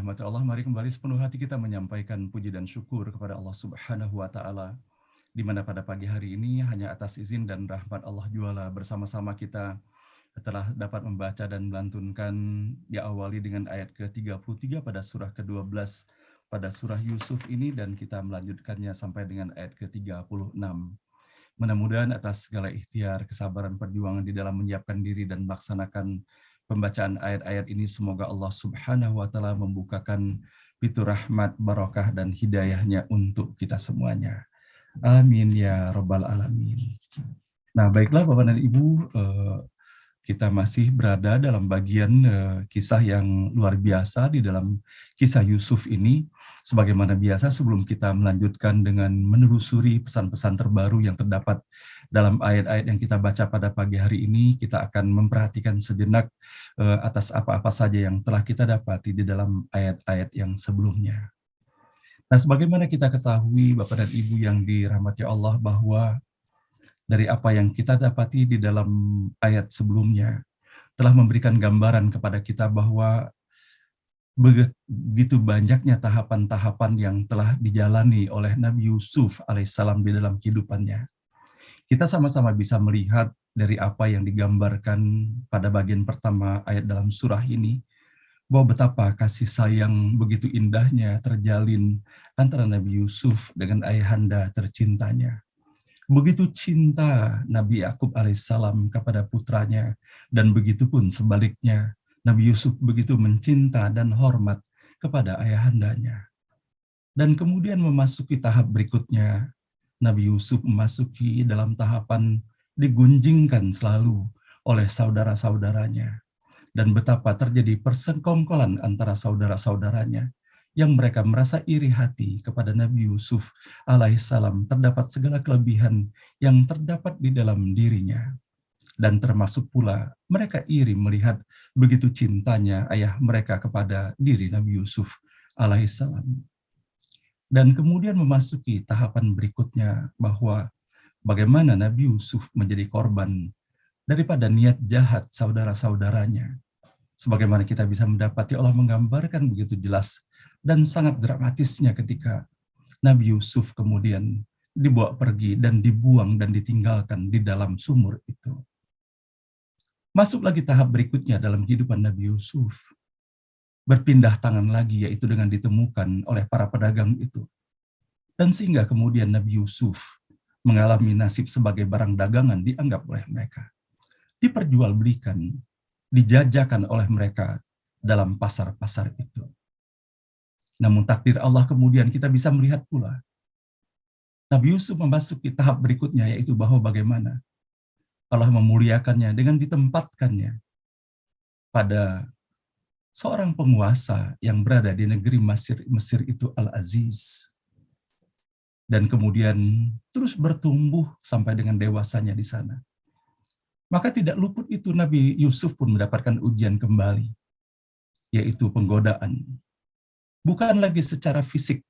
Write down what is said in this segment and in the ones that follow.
dirahmati Allah, mari kembali sepenuh hati kita menyampaikan puji dan syukur kepada Allah Subhanahu wa Ta'ala, di mana pada pagi hari ini hanya atas izin dan rahmat Allah juala bersama-sama kita telah dapat membaca dan melantunkan, diawali dengan ayat ke-33 pada surah ke-12 pada surah Yusuf ini, dan kita melanjutkannya sampai dengan ayat ke-36. Mudah-mudahan atas segala ikhtiar, kesabaran, perjuangan di dalam menyiapkan diri dan melaksanakan pembacaan ayat-ayat ini, semoga Allah Subhanahu wa Ta'ala membukakan pintu rahmat, barakah, dan hidayahnya untuk kita semuanya. Amin ya Rabbal Alamin. Nah, baiklah Bapak dan Ibu, kita masih berada dalam bagian kisah yang luar biasa di dalam kisah Yusuf ini. Sebagaimana biasa, sebelum kita melanjutkan dengan menelusuri pesan-pesan terbaru yang terdapat dalam ayat-ayat yang kita baca pada pagi hari ini, kita akan memperhatikan sejenak atas apa-apa saja yang telah kita dapati di dalam ayat-ayat yang sebelumnya. Nah, sebagaimana kita ketahui Bapak dan Ibu yang dirahmati Allah, bahwa dari apa yang kita dapati di dalam ayat sebelumnya telah memberikan gambaran kepada kita bahwa begitu banyaknya tahapan-tahapan yang telah dijalani oleh Nabi Yusuf alaihissalam di dalam kehidupannya. Kita sama-sama bisa melihat dari apa yang digambarkan pada bagian pertama ayat dalam surah ini, bahwa betapa kasih sayang begitu indahnya terjalin antara Nabi Yusuf dengan ayahanda tercintanya. Begitu cinta Nabi Yakub alaihissalam kepada putranya, dan begitu pun sebaliknya, Nabi Yusuf begitu mencinta dan hormat kepada ayahandanya. Dan kemudian memasuki tahap berikutnya, Nabi Yusuf memasuki dalam tahapan digunjingkan selalu oleh saudara-saudaranya. Dan betapa terjadi persekongkolan antara saudara-saudaranya, yang mereka merasa iri hati kepada Nabi Yusuf alaihissalam terdapat segala kelebihan yang terdapat di dalam dirinya. Dan termasuk pula mereka iri melihat begitu cintanya ayah mereka kepada diri Nabi Yusuf alaihissalam. Dan kemudian memasuki tahapan berikutnya, bahwa bagaimana Nabi Yusuf menjadi korban daripada niat jahat saudara-saudaranya. Sebagaimana kita bisa mendapati, Allah menggambarkan begitu jelas dan sangat dramatisnya ketika Nabi Yusuf kemudian dibawa pergi dan dibuang dan ditinggalkan di dalam sumur itu. Masuk lagi tahap berikutnya dalam kehidupan Nabi Yusuf. Berpindah tangan lagi, yaitu dengan ditemukan oleh para pedagang itu. Dan sehingga kemudian Nabi Yusuf mengalami nasib sebagai barang dagangan dianggap oleh mereka. Diperjualbelikan, dijajakan oleh mereka dalam pasar-pasar itu. Namun takdir Allah kemudian kita bisa melihat pula, Nabi Yusuf memasuki tahap berikutnya, yaitu bahwa bagaimana Allah memuliakannya dengan ditempatkannya pada seorang penguasa yang berada di negeri Mesir itu, Al-Aziz. Dan kemudian terus bertumbuh sampai dengan dewasanya di sana. Maka tidak luput itu Nabi Yusuf pun mendapatkan ujian kembali, yaitu penggodaan. Bukan lagi secara fisik,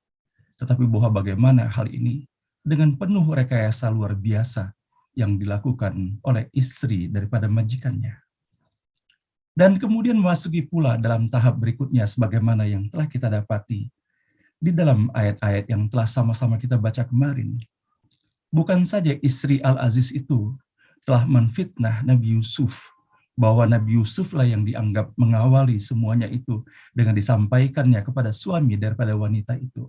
tetapi bahwa bagaimana hal ini dengan penuh rekayasa luar biasa yang dilakukan oleh istri daripada majikannya. Dan kemudian memasuki pula dalam tahap berikutnya, sebagaimana yang telah kita dapati di dalam ayat-ayat yang telah sama-sama kita baca kemarin. Bukan saja istri Al-Aziz itu telah menfitnah Nabi Yusuf, bahwa Nabi Yusuflah yang dianggap mengawali semuanya itu dengan disampaikannya kepada suami daripada wanita itu.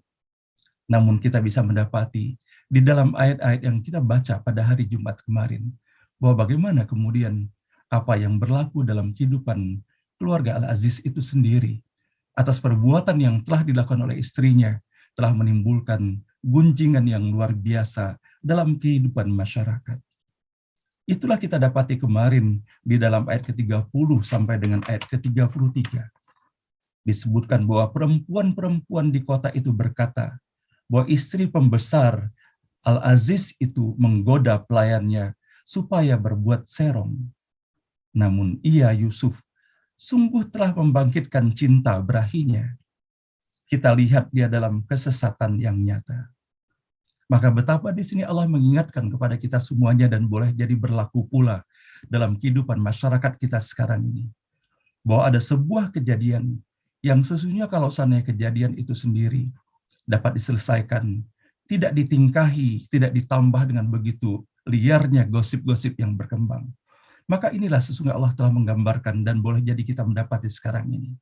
Namun kita bisa mendapati di dalam ayat-ayat yang kita baca pada hari Jumat kemarin, bahwa bagaimana kemudian apa yang berlaku dalam kehidupan keluarga Al-Aziz itu sendiri, atas perbuatan yang telah dilakukan oleh istrinya, telah menimbulkan gunjingan yang luar biasa dalam kehidupan masyarakat. Itulah kita dapati kemarin di dalam ayat ke-30 sampai dengan ayat ke-33. Disebutkan bahwa perempuan-perempuan di kota itu berkata, bahwa istri pembesar Al-Aziz itu menggoda pelayannya supaya berbuat serong. Namun ia, Yusuf, sungguh telah membangkitkan cinta berahinya. Kita lihat dia dalam kesesatan yang nyata. Maka betapa di sini Allah mengingatkan kepada kita semuanya, dan boleh jadi berlaku pula dalam kehidupan masyarakat kita sekarang ini, bahwa ada sebuah kejadian yang sesungguhnya kalau seandainya kejadian itu sendiri dapat diselesaikan, tidak ditingkahi, tidak ditambah dengan begitu liarnya gosip-gosip yang berkembang. Maka inilah sesungguhnya Allah telah menggambarkan dan boleh jadi kita mendapati sekarang ini.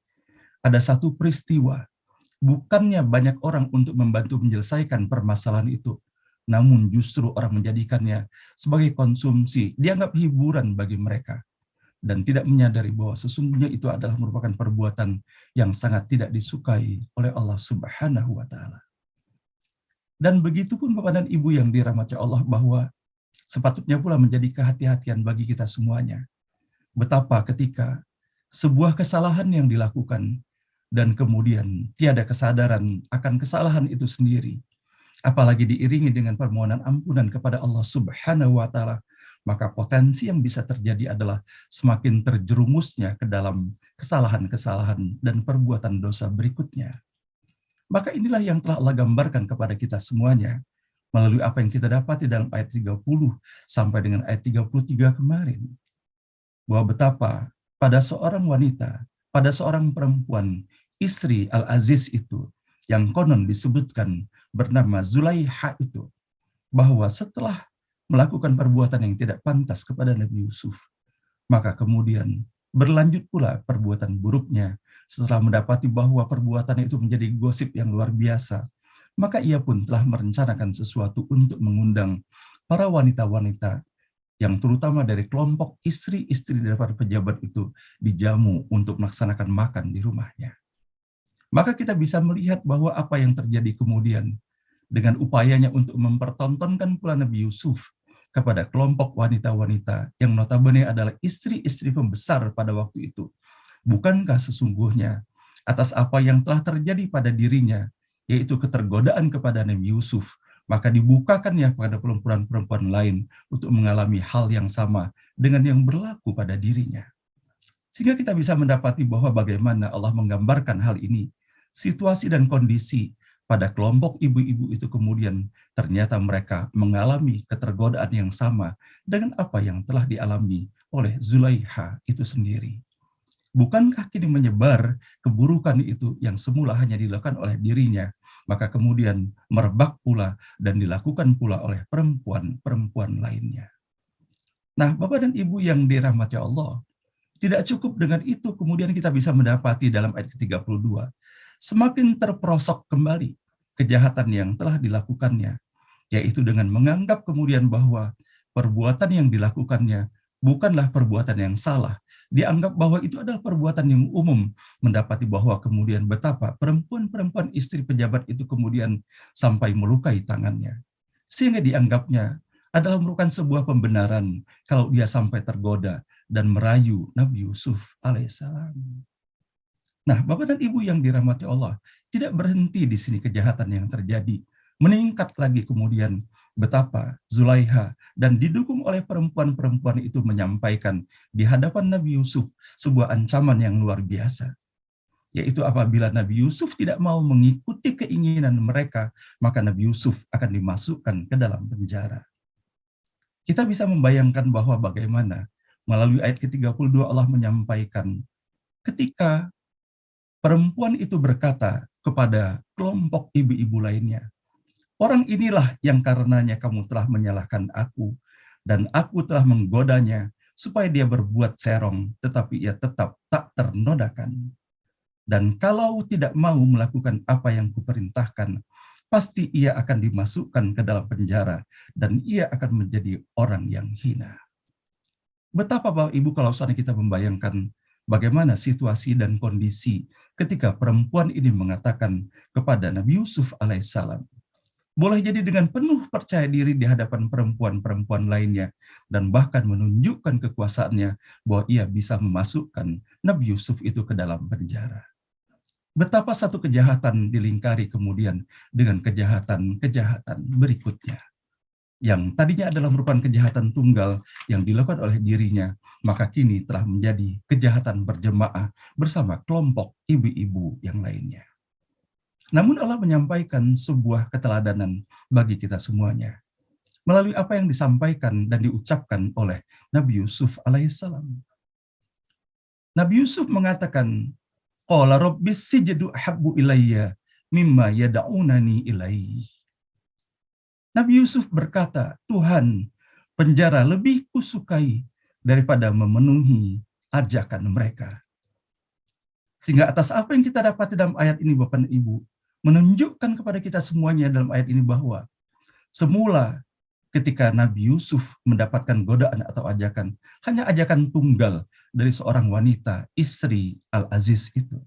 Ada satu peristiwa, bukannya banyak orang untuk membantu menyelesaikan permasalahan itu, namun justru orang menjadikannya sebagai konsumsi, dianggap hiburan bagi mereka, dan tidak menyadari bahwa sesungguhnya itu adalah merupakan perbuatan yang sangat tidak disukai oleh Allah Subhanahu wa Ta'ala. Dan begitu pun Bapak dan Ibu yang dirahmati Allah, bahwa sepatutnya pula menjadi kehati-hatian bagi kita semuanya. Betapa ketika sebuah kesalahan yang dilakukan dan kemudian tiada kesadaran akan kesalahan itu sendiri, apalagi diiringi dengan permohonan ampunan kepada Allah Subhanahu wa Ta'ala, maka potensi yang bisa terjadi adalah semakin terjerumusnya ke dalam kesalahan-kesalahan dan perbuatan dosa berikutnya. Maka inilah yang telah Allah gambarkan kepada kita semuanya melalui apa yang kita dapati dalam ayat 30 sampai dengan ayat 33 kemarin. Bahwa betapa pada seorang wanita, pada seorang perempuan, istri Al-Aziz itu, yang konon disebutkan bernama Zulaiha itu, bahwa setelah melakukan perbuatan yang tidak pantas kepada Nabi Yusuf, maka kemudian berlanjut pula perbuatan buruknya. Setelah mendapati bahwa perbuatan itu menjadi gosip yang luar biasa, maka ia pun telah merencanakan sesuatu untuk mengundang para wanita-wanita yang terutama dari kelompok istri-istri daripada pejabat itu dijamu untuk melaksanakan makan di rumahnya. Maka kita bisa melihat bahwa apa yang terjadi kemudian dengan upayanya untuk mempertontonkan pula Nabi Yusuf kepada kelompok wanita-wanita yang notabene adalah istri-istri pembesar pada waktu itu. Bukankah sesungguhnya atas apa yang telah terjadi pada dirinya, yaitu ketergodaan kepada Nabi Yusuf, maka dibukakannya pada perempuan-perempuan lain untuk mengalami hal yang sama dengan yang berlaku pada dirinya. Sehingga kita bisa mendapati bahwa bagaimana Allah menggambarkan hal ini, situasi dan kondisi pada kelompok ibu-ibu itu kemudian ternyata mereka mengalami ketergodaan yang sama dengan apa yang telah dialami oleh Zulaiha itu sendiri. Bukankah kini menyebar keburukan itu yang semula hanya dilakukan oleh dirinya, maka kemudian merebak pula dan dilakukan pula oleh perempuan-perempuan lainnya. Nah, Bapak dan Ibu yang dirahmati Allah, tidak cukup dengan itu kemudian kita bisa mendapati dalam ayat ke-32, semakin terperosok kembali kejahatan yang telah dilakukannya, yaitu dengan menganggap kemudian bahwa perbuatan yang dilakukannya bukanlah perbuatan yang salah. Dianggap bahwa itu adalah perbuatan yang umum, mendapati bahwa kemudian betapa perempuan-perempuan istri pejabat itu kemudian sampai melukai tangannya. Sehingga dianggapnya adalah merupakan sebuah pembenaran kalau dia sampai tergoda dan merayu Nabi Yusuf alaihissalam. Nah, Bapak dan Ibu yang dirahmati Allah, tidak berhenti di sini kejahatan yang terjadi. Meningkat lagi kemudian betapa Zulaiha dan didukung oleh perempuan-perempuan itu menyampaikan di hadapan Nabi Yusuf sebuah ancaman yang luar biasa. Yaitu apabila Nabi Yusuf tidak mau mengikuti keinginan mereka, maka Nabi Yusuf akan dimasukkan ke dalam penjara. Kita bisa membayangkan bahwa bagaimana melalui ayat ke-32 Allah menyampaikan ketika perempuan itu berkata kepada kelompok ibu-ibu lainnya, orang inilah yang karenanya kamu telah menyalahkan aku, dan aku telah menggodanya supaya dia berbuat serong, tetapi ia tetap tak ternodakan. Dan kalau tidak mau melakukan apa yang kuperintahkan, pasti ia akan dimasukkan ke dalam penjara, dan ia akan menjadi orang yang hina. Betapa Bapak Ibu kalau saat kita membayangkan bagaimana situasi dan kondisi ketika perempuan ini mengatakan kepada Nabi Yusuf alaihissalam, boleh jadi dengan penuh percaya diri di hadapan perempuan-perempuan lainnya, dan bahkan menunjukkan kekuasaannya bahwa ia bisa memasukkan Nabi Yusuf itu ke dalam penjara. Betapa satu kejahatan dilingkari kemudian dengan kejahatan-kejahatan berikutnya. Yang tadinya adalah merupakan kejahatan tunggal yang dilakukan oleh dirinya, maka kini telah menjadi kejahatan berjemaah bersama kelompok ibu-ibu yang lainnya. Namun Allah menyampaikan sebuah keteladanan bagi kita semuanya melalui apa yang disampaikan dan diucapkan oleh Nabi Yusuf alaihissalam. Nabi Yusuf mengatakan Qala rabbis sijdu ahabbu ilayya mimma yad'unani ilaihi. Nabi Yusuf berkata, Tuhan, penjara lebih kusukai daripada memenuhi ajakan mereka. Sehingga atas apa yang kita dapat dalam ayat ini Bapak dan Ibu, menunjukkan kepada kita semuanya dalam ayat ini bahwa semula ketika Nabi Yusuf mendapatkan godaan atau ajakan, hanya ajakan tunggal dari seorang wanita, istri Al-Aziz itu.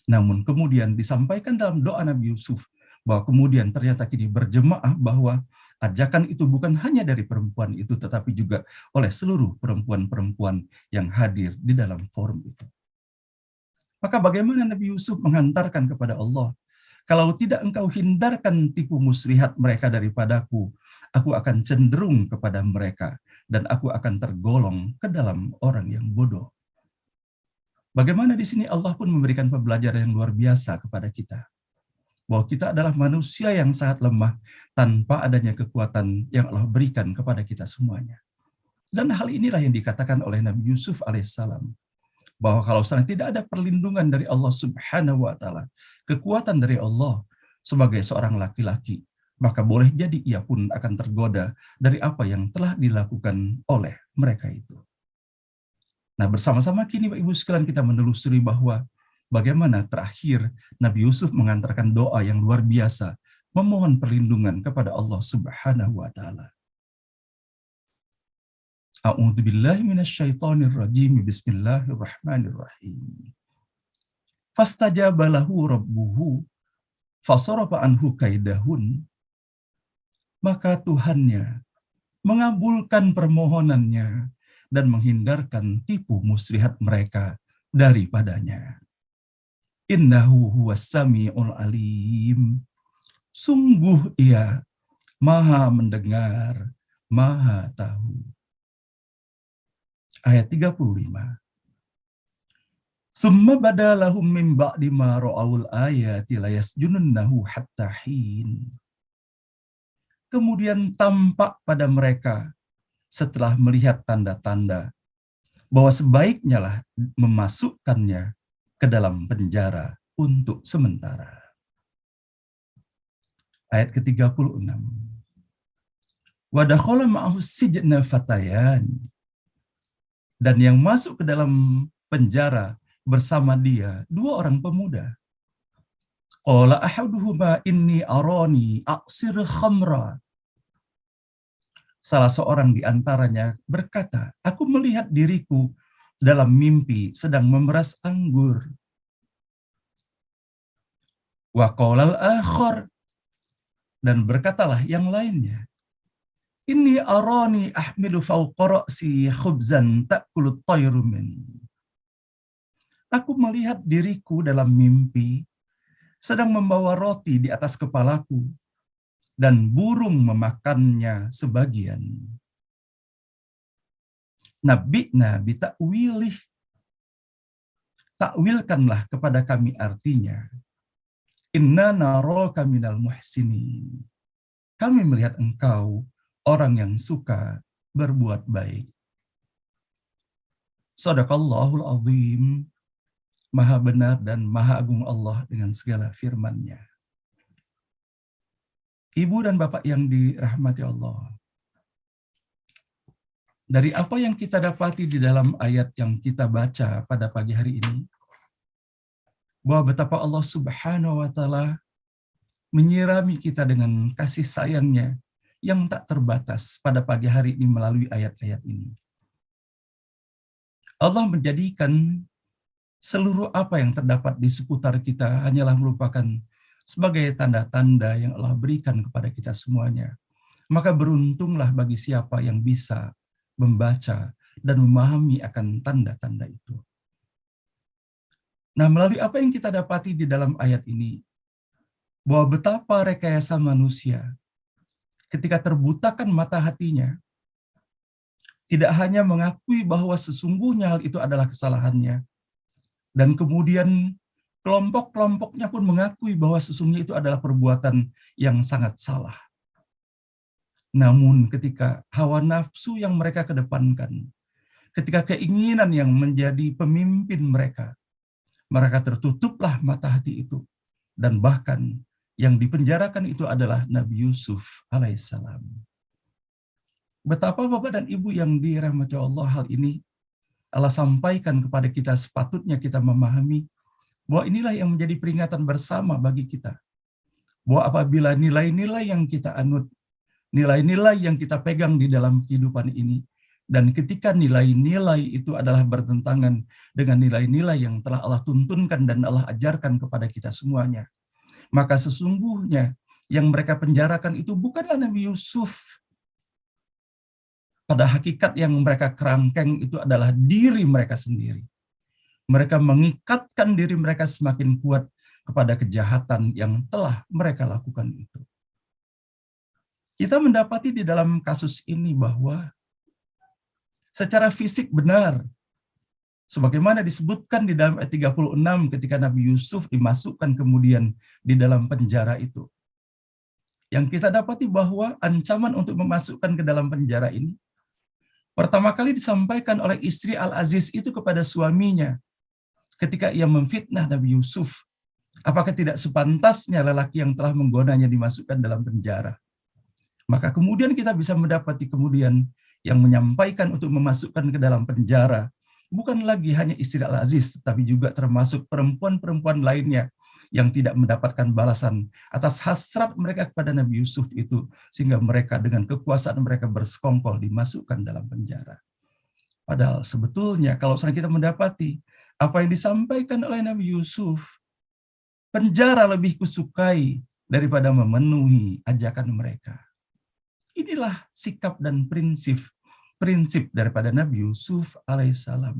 Namun kemudian disampaikan dalam doa Nabi Yusuf, bahwa kemudian ternyata kini berjemaah bahwa ajakan itu bukan hanya dari perempuan itu, tetapi juga oleh seluruh perempuan-perempuan yang hadir di dalam forum itu. Maka bagaimana Nabi Yusuf menghantarkan kepada Allah, kalau tidak engkau hindarkan tipu muslihat mereka daripadaku, aku akan cenderung kepada mereka, dan aku akan tergolong ke dalam orang yang bodoh. Bagaimana di sini Allah pun memberikan pembelajaran yang luar biasa kepada kita. Bahwa kita adalah manusia yang sangat lemah tanpa adanya kekuatan yang Allah berikan kepada kita semuanya. Dan hal inilah yang dikatakan oleh Nabi Yusuf alaihissalam. Bahwa kalau seandainya tidak ada perlindungan dari Allah subhanahu wa ta'ala, kekuatan dari Allah sebagai seorang laki-laki, maka boleh jadi ia pun akan tergoda dari apa yang telah dilakukan oleh mereka itu. Nah, bersama-sama kini Bapak Ibu sekalian kita menelusuri bahwa bagaimana terakhir Nabi Yusuf mengantarkan doa yang luar biasa, memohon perlindungan kepada Allah Subhanahu wa taala. A'udzubillahi minasyaitonir rajim. Bismillahirrahmanirrahim. Fastajaba lahu rabbuhu fasarafa anhu kaidahun. Maka Tuhannya mengabulkan permohonannya dan menghindarkan tipu muslihat mereka daripadanya. Innahu huwas sami'ul alim. Sungguh ia maha mendengar, maha tahu. Ayat 35. Summa badalahum min ba'di ma ra'awul ayati layasjununnahu hatta hin. Kemudian tampak pada mereka setelah melihat tanda-tanda bahwa sebaiknya lah memasukkannya ke dalam penjara untuk sementara. Ayat ke-36. Wa dakhala ma'ahu sijna fatayan. Dan yang masuk ke dalam penjara bersama dia dua orang pemuda. Qala ahaduhuma inni arani aqsir khamra. Salah seorang di antaranya berkata, aku melihat diriku dalam mimpi sedang memeras anggur. Wa qala al-akhar, dan berkatalah yang lainnya, inni arani ahmilu fawqa ra'si khubzan ta'kulu at-tayru min. Aku melihat diriku dalam mimpi sedang membawa roti di atas kepalaku dan burung memakannya sebagian. Nabi'na bita'wilih. Takwilkanlah kepada kami artinya. Inna naraka minal muhsinin. Kami melihat engkau orang yang suka berbuat baik. Shadaqallahul azim. Maha benar dan maha agung Allah dengan segala firman-Nya. Ibu dan Bapak yang dirahmati Allah. Dari apa yang kita dapati di dalam ayat yang kita baca pada pagi hari ini, bahwa betapa Allah Subhanahu wa taala menyirami kita dengan kasih sayang-Nya yang tak terbatas pada pagi hari ini melalui ayat-ayat ini. Allah menjadikan seluruh apa yang terdapat di seputar kita hanyalah merupakan sebagai tanda-tanda yang Allah berikan kepada kita semuanya. Maka beruntunglah bagi siapa yang bisa membaca dan memahami akan tanda-tanda itu. Nah, melalui apa yang kita dapati di dalam ayat ini, bahwa betapa rekayasa manusia ketika terbutakan mata hatinya, tidak hanya mengakui bahwa sesungguhnya hal itu adalah kesalahannya, dan kemudian kelompok-kelompoknya pun mengakui bahwa sesungguhnya itu adalah perbuatan yang sangat salah. Namun ketika hawa nafsu yang mereka kedepankan, ketika keinginan yang menjadi pemimpin mereka, Maka tertutuplah mata hati itu. Dan bahkan yang dipenjarakan itu adalah Nabi Yusuf alaihissalam. Betapa Bapak dan Ibu yang dirahmati Allah, hal ini Allah sampaikan kepada kita, sepatutnya kita memahami bahwa inilah yang menjadi peringatan bersama bagi kita. Bahwa apabila nilai-nilai yang kita anut, nilai-nilai yang kita pegang di dalam kehidupan ini, dan ketika nilai-nilai itu adalah bertentangan dengan nilai-nilai yang telah Allah tuntunkan dan Allah ajarkan kepada kita semuanya, maka sesungguhnya yang mereka penjarakan itu bukanlah Nabi Yusuf. Pada hakikat yang mereka kerangkeng itu adalah diri mereka sendiri. Mereka mengikatkan diri mereka semakin kuat kepada kejahatan yang telah mereka lakukan itu. Kita mendapati di dalam kasus ini bahwa secara fisik benar, sebagaimana disebutkan di dalam ayat 36 ketika Nabi Yusuf dimasukkan kemudian di dalam penjara itu. Yang kita dapati bahwa ancaman untuk memasukkan ke dalam penjara ini pertama kali disampaikan oleh istri Al-Aziz itu kepada suaminya ketika ia memfitnah Nabi Yusuf. Apakah tidak sepantasnya lelaki yang telah menggodanya dimasukkan dalam penjara? Maka kemudian kita bisa mendapati kemudian yang menyampaikan untuk memasukkan ke dalam penjara bukan lagi hanya istri Al-Aziz, tetapi juga termasuk perempuan-perempuan lainnya yang tidak mendapatkan balasan atas hasrat mereka kepada Nabi Yusuf itu, sehingga mereka dengan kekuasaan mereka bersekongkol dimasukkan dalam penjara. Padahal sebetulnya kalau kita mendapati apa yang disampaikan oleh Nabi Yusuf, penjara lebih kusukai daripada memenuhi ajakan mereka. Inilah sikap dan prinsip daripada Nabi Yusuf alaihissalam.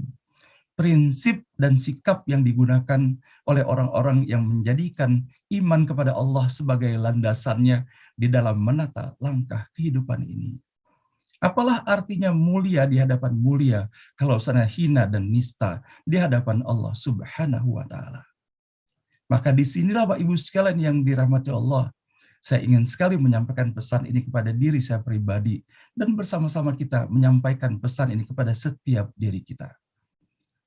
Prinsip dan sikap yang digunakan oleh orang-orang yang menjadikan iman kepada Allah sebagai landasannya di dalam menata langkah kehidupan ini. Apalah artinya mulia di hadapan mulia kalau sana hina dan nista di hadapan Allah Subhanahu wa Ta'ala. Maka disinilah Bapak Ibu sekalian yang dirahmati Allah, saya ingin sekali menyampaikan pesan ini kepada diri saya pribadi dan bersama-sama kita menyampaikan pesan ini kepada setiap diri kita.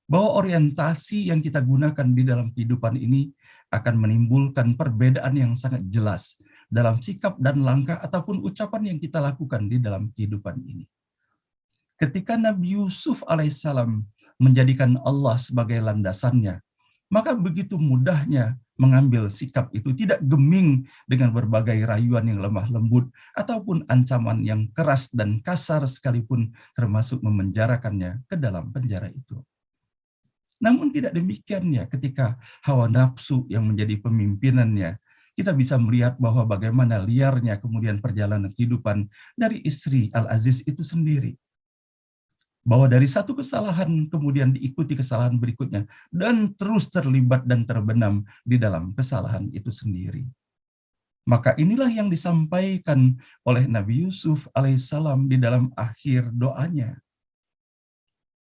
Bahwa orientasi yang kita gunakan di dalam kehidupan ini akan menimbulkan perbedaan yang sangat jelas dalam sikap dan langkah ataupun ucapan yang kita lakukan di dalam kehidupan ini. Ketika Nabi Yusuf alaihissalam menjadikan Allah sebagai landasannya, maka begitu mudahnya mengambil sikap itu, tidak geming dengan berbagai rayuan yang lemah lembut ataupun ancaman yang keras dan kasar sekalipun, termasuk memenjarakannya ke dalam penjara itu. Namun tidak demikiannya ketika hawa nafsu yang menjadi pemimpinannya. Kita bisa melihat bahwa bagaimana liarnya kemudian perjalanan kehidupan dari istri Al-Aziz itu sendiri. Bahwa dari satu kesalahan kemudian diikuti kesalahan berikutnya dan terus terlibat dan terbenam di dalam kesalahan itu sendiri. Maka inilah yang disampaikan oleh Nabi Yusuf alaihissalam di dalam akhir doanya.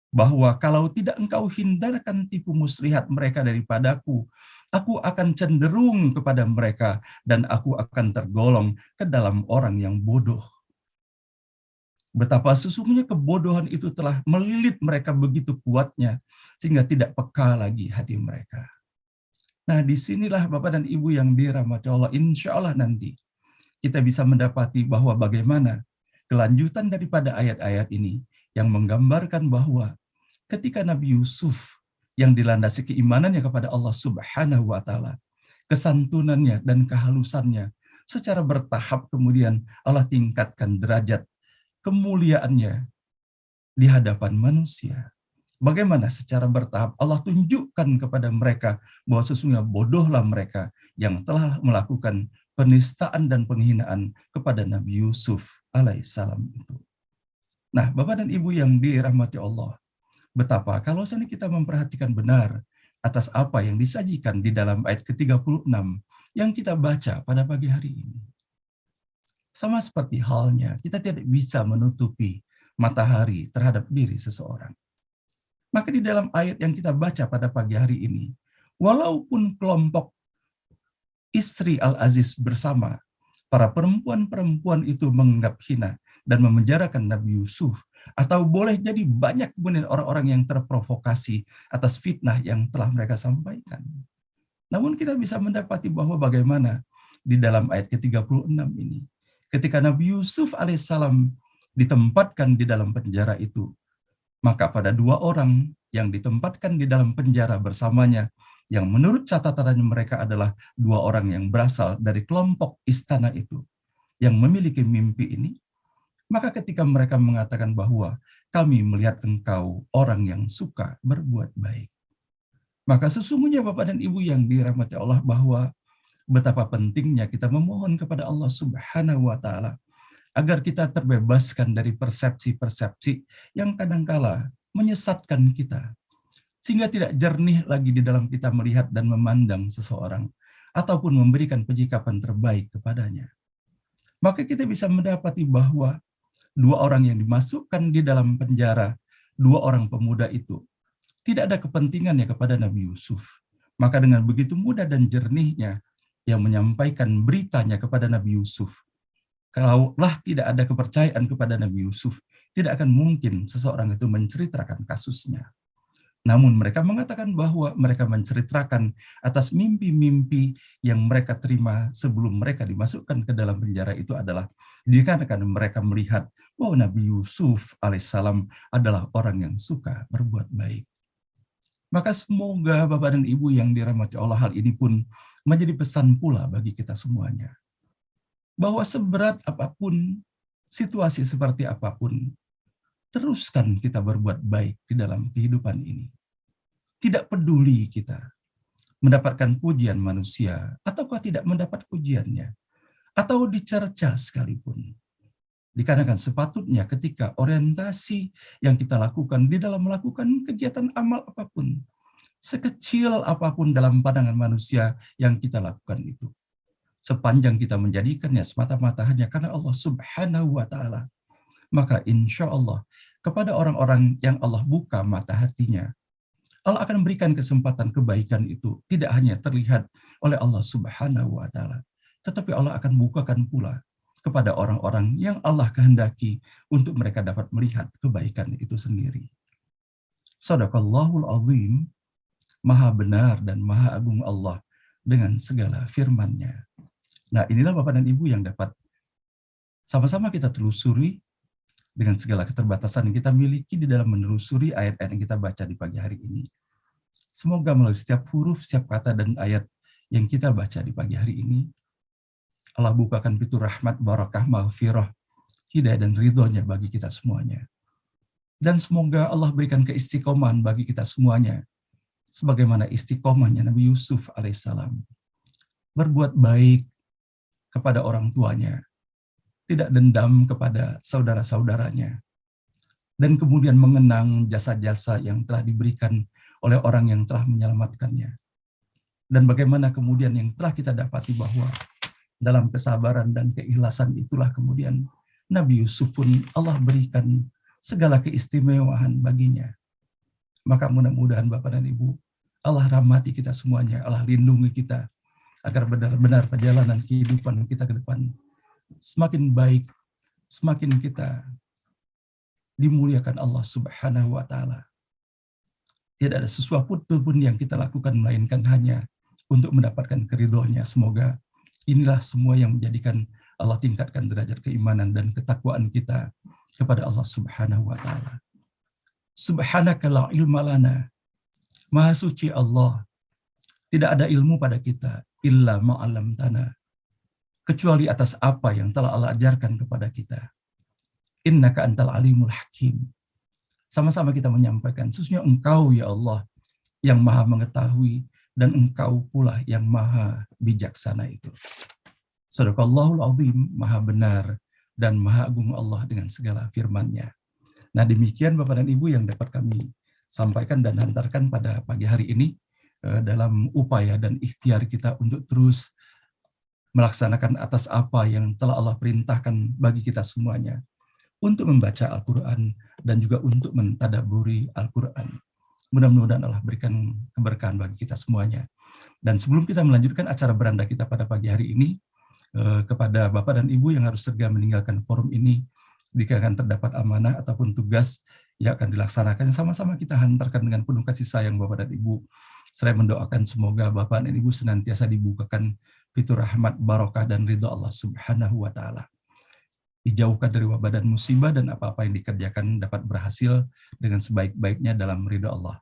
Bahwa kalau tidak engkau hindarkan tipu muslihat mereka daripadaku, aku akan cenderung kepada mereka dan aku akan tergolong ke dalam orang yang bodoh. Betapa sesungguhnya kebodohan itu telah melilit mereka begitu kuatnya sehingga tidak peka lagi hati mereka. Nah, disinilah Bapak dan Ibu yang dirahmati Allah, insya Allah nanti kita bisa mendapati bahwa bagaimana kelanjutan daripada ayat-ayat ini yang menggambarkan bahwa ketika Nabi Yusuf yang dilandasi keimanannya kepada Allah Subhanahu wa Ta'ala, kesantunannya dan kehalusannya secara bertahap kemudian Allah tingkatkan derajat kemuliaannya di hadapan manusia. Bagaimana secara bertahap Allah tunjukkan kepada mereka bahwa sesungguhnya bodohlah mereka yang telah melakukan penistaan dan penghinaan kepada Nabi Yusuf alaihissalam itu. Nah, Bapak dan Ibu yang dirahmati Allah, betapa kalau seandainya kita memperhatikan benar atas apa yang disajikan di dalam ayat ke-36 yang kita baca pada pagi hari ini. Sama seperti halnya, kita tidak bisa menutupi matahari terhadap diri seseorang. Maka di dalam ayat yang kita baca pada pagi hari ini, walaupun kelompok istri Al-Aziz bersama para perempuan-perempuan itu menganggap hina dan memenjarakan Nabi Yusuf, Atau boleh jadi banyak kemudian orang-orang yang terprovokasi atas fitnah yang telah mereka sampaikan. Namun kita bisa mendapati bahwa bagaimana di dalam ayat ke-36 ini, ketika Nabi Yusuf alaihissalam ditempatkan di dalam penjara itu, maka pada dua orang yang ditempatkan di dalam penjara bersamanya, yang menurut catatannya mereka adalah dua orang yang berasal dari kelompok istana itu, yang memiliki mimpi ini, maka ketika mereka mengatakan bahwa kami melihat engkau orang yang suka berbuat baik. Maka sesungguhnya Bapak dan Ibu yang dirahmati Allah, bahwa betapa pentingnya kita memohon kepada Allah Subhanahu wa Ta'ala agar kita terbebaskan dari persepsi-persepsi yang kadangkala menyesatkan kita, sehingga tidak jernih lagi di dalam kita melihat dan memandang seseorang ataupun memberikan penyikapan terbaik kepadanya. Maka kita bisa mendapati bahwa dua orang yang dimasukkan di dalam penjara, dua orang pemuda itu, tidak ada kepentingannya kepada Nabi Yusuf. Maka dengan begitu mudah dan jernihnya yang menyampaikan beritanya kepada Nabi Yusuf. Kalaulah tidak ada kepercayaan kepada Nabi Yusuf, tidak akan mungkin seseorang itu menceritakan kasusnya. Namun mereka mengatakan bahwa mereka menceritakan atas mimpi-mimpi yang mereka terima sebelum mereka dimasukkan ke dalam penjara itu adalah dikarenakan mereka melihat bahwa Nabi Yusuf alaihissalam adalah orang yang suka berbuat baik. Maka semoga Bapak dan Ibu yang dirahmati Allah, hal ini pun menjadi pesan pula bagi kita semuanya. Bahwa seberat apapun, situasi seperti apapun, teruskan kita berbuat baik di dalam kehidupan ini. Tidak peduli kita mendapatkan pujian manusia, ataukah tidak mendapat pujiannya, atau dicerca sekalipun. Dikarenakan sepatutnya ketika orientasi yang kita lakukan di dalam melakukan kegiatan amal apapun, sekecil apapun dalam pandangan manusia yang kita lakukan itu, sepanjang kita menjadikannya semata-mata hanya karena Allah Subhanahu wa Ta'ala, maka insya Allah kepada orang-orang yang Allah buka mata hatinya, Allah akan berikan kesempatan kebaikan itu tidak hanya terlihat oleh Allah Subhanahu wa Ta'ala, tetapi Allah akan bukakan pula kepada orang-orang yang Allah kehendaki untuk mereka dapat melihat kebaikan itu sendiri. Shadaqallahul azim, maha benar dan maha agung Allah dengan segala firman-Nya. Nah, inilah Bapak dan Ibu yang dapat sama-sama kita telusuri dengan segala keterbatasan yang kita miliki di dalam menelusuri ayat-ayat yang kita baca di pagi hari ini. Semoga melalui setiap huruf, setiap kata dan ayat yang kita baca di pagi hari ini, Allah bukakan pintu rahmat, barakah, maghfirah, hidayah dan ridhonya bagi kita semuanya. Dan semoga Allah berikan keistiqomahan bagi kita semuanya, sebagaimana istiqomahnya Nabi Yusuf alaihissalam. Berbuat baik kepada orang tuanya, tidak dendam kepada saudara-saudaranya, dan kemudian mengenang jasa-jasa yang telah diberikan oleh orang yang telah menyelamatkannya. Dan bagaimana kemudian yang telah kita dapati bahwa dalam kesabaran dan keikhlasan itulah kemudian Nabi Yusuf pun Allah berikan segala keistimewaan baginya. Maka mudah-mudahan Bapak dan Ibu, Allah rahmati kita semuanya, Allah lindungi kita, agar benar-benar perjalanan kehidupan kita ke depan semakin baik, semakin kita dimuliakan Allah Subhanahu wa Ta'ala. Tidak ada sesuatu pun yang kita lakukan melainkan hanya untuk mendapatkan keridhoannya. Semoga inilah semua yang menjadikan Allah tingkatkan derajat keimanan dan ketakwaan kita kepada Allah Subhanahu wa Ta'ala. Subhanaka la ilma lana, Maha suci Allah, tidak ada ilmu pada kita illa ma'alamtana, kecuali atas apa yang telah Allah ajarkan kepada kita. Innaka antal alimul hakim. Sama-sama kita menyampaikan, sesungguhnya Engkau ya Allah yang maha mengetahui, dan Engkau pula yang maha bijaksana itu. Shadaqallahul azim, maha benar dan maha agung Allah dengan segala firman-Nya. Nah, demikian Bapak dan Ibu yang dapat kami sampaikan dan hantarkan pada pagi hari ini dalam upaya dan ikhtiar kita untuk terus melaksanakan atas apa yang telah Allah perintahkan bagi kita semuanya, untuk membaca Al-Quran dan juga untuk mentadaburi Al-Quran. Mudah-mudahan Allah berikan keberkahan bagi kita semuanya. Dan sebelum kita melanjutkan acara beranda kita pada pagi hari ini, kepada Bapak dan Ibu yang harus segera meninggalkan forum ini, jika akan terdapat amanah ataupun tugas yang akan dilaksanakan, sama-sama kita hantarkan dengan penuh kasih sayang Bapak dan Ibu. Saya mendoakan semoga Bapak dan Ibu senantiasa dibukakan pintu rahmat, barokah, dan ridho Allah Subhanahu wa Ta'ala. Dijauhkan dari wabah dan musibah, dan apa-apa yang dikerjakan dapat berhasil dengan sebaik-baiknya dalam ridho Allah.